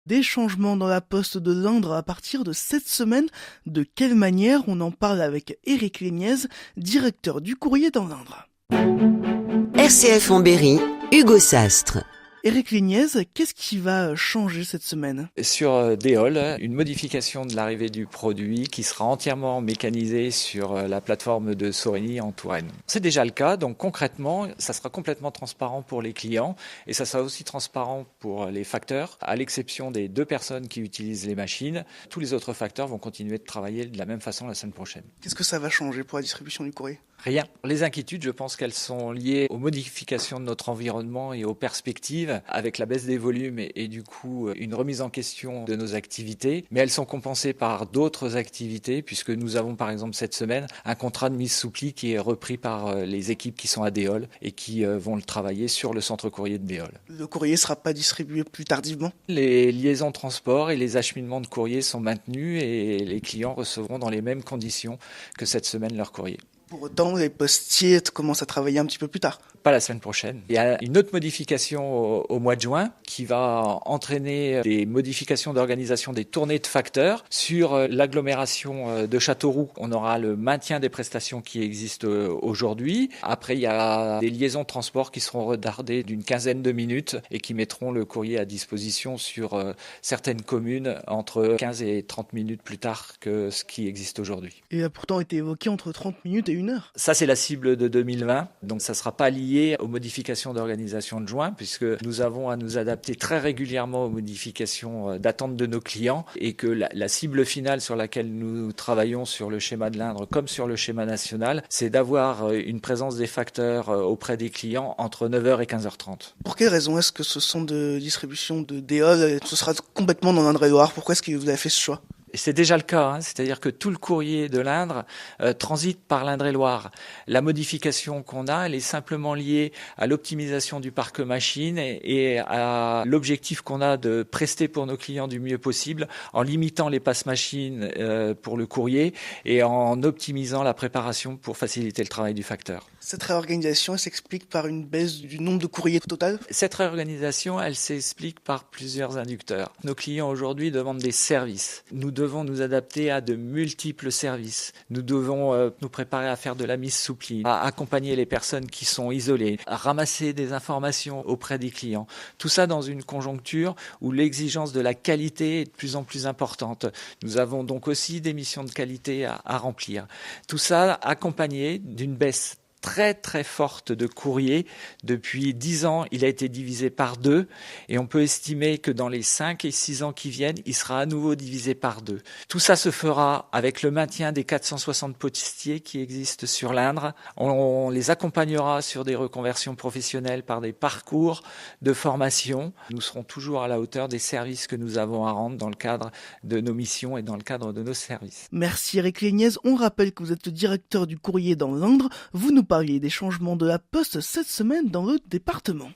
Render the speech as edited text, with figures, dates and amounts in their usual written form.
Des changements dans la poste de l'Indre à partir de cette semaine. De quelle manière? On en parle avec Éric Léniez, directeur du courrier dans l'Indre. RCF en Berry, Hugo Sastre. Éric Léniez, qu'est-ce qui va changer cette semaine? Sur Déol, une modification de l'arrivée du produit qui sera entièrement mécanisée sur la plateforme de Sorigny en Touraine. C'est déjà le cas, donc concrètement, ça sera complètement transparent pour les clients et ça sera aussi transparent pour les facteurs, à l'exception des 2 personnes qui utilisent les machines. Tous les autres facteurs vont continuer de travailler de la même façon la semaine prochaine. Qu'est-ce que ça va changer pour la distribution du courrier? Rien. Les inquiétudes, je pense qu'elles sont liées aux modifications de notre environnement et aux perspectives, avec la baisse des volumes et du coup une remise en question de nos activités. Mais elles sont compensées par d'autres activités, puisque nous avons par exemple cette semaine un contrat de mise sous pli qui est repris par les équipes qui sont à Déol et qui vont le travailler sur le centre courrier de Déol. Le courrier ne sera pas distribué plus tardivement? Les liaisons de transport et les acheminements de courrier sont maintenus et les clients recevront dans les mêmes conditions que cette semaine leur courrier. Pour autant, les postiers commencent à travailler un petit peu plus tard. Pas la semaine prochaine. Il y a une autre modification au mois de juin qui va entraîner des modifications d'organisation des tournées de facteurs. Sur l'agglomération de Châteauroux, on aura le maintien des prestations qui existent aujourd'hui. Après, il y a des liaisons de transport qui seront retardées d'une quinzaine de minutes et qui mettront le courrier à disposition sur certaines communes entre 15 et 30 minutes plus tard que ce qui existe aujourd'hui. Il a pourtant été évoqué entre 30 minutes et 1 heure. Ça, c'est la cible de 2020. Donc, ça ne sera pas lié aux modifications d'organisation de juin, puisque nous avons à nous adapter très régulièrement aux modifications d'attente de nos clients et que la cible finale sur laquelle nous travaillons sur le schéma de l'Indre comme sur le schéma national, c'est d'avoir une présence des facteurs auprès des clients entre 9h et 15h30. Pour quelle raison est-ce que ce centre de distribution de Déol, ce sera complètement dans l'Indre-et-Loire? Pourquoi est-ce que vous avez fait ce choix? Et c'est déjà le cas, c'est-à-dire que tout le courrier de l'Indre transite par l'Indre-et-Loire. La modification qu'on a, elle est simplement liée à l'optimisation du parc machine et à l'objectif qu'on a de prester pour nos clients du mieux possible en limitant les passes machines pour le courrier et en optimisant la préparation pour faciliter le travail du facteur. Cette réorganisation, elle s'explique par une baisse du nombre de courriers total? Cette réorganisation, elle s'explique par plusieurs inducteurs. Nos clients aujourd'hui demandent des services. Nous devons nous adapter à de multiples services. Nous devons nous préparer à faire de la mise sous pli, à accompagner les personnes qui sont isolées, à ramasser des informations auprès des clients. Tout ça dans une conjoncture où l'exigence de la qualité est de plus en plus importante. Nous avons donc aussi des missions de qualité à remplir. Tout ça accompagné d'une baisse très très forte de courrier. Depuis 10 ans, il a été divisé par 2 et on peut estimer que dans les 5 et 6 ans qui viennent, il sera à nouveau divisé par 2. Tout ça se fera avec le maintien des 460 postiers qui existent sur l'Indre. On les accompagnera sur des reconversions professionnelles par des parcours de formation. Nous serons toujours à la hauteur des services que nous avons à rendre dans le cadre de nos missions et dans le cadre de nos services. Merci Éric Léniez. On rappelle que vous êtes le directeur du courrier dans l'Indre. Vous nous parliez des changements de la poste cette semaine dans le département.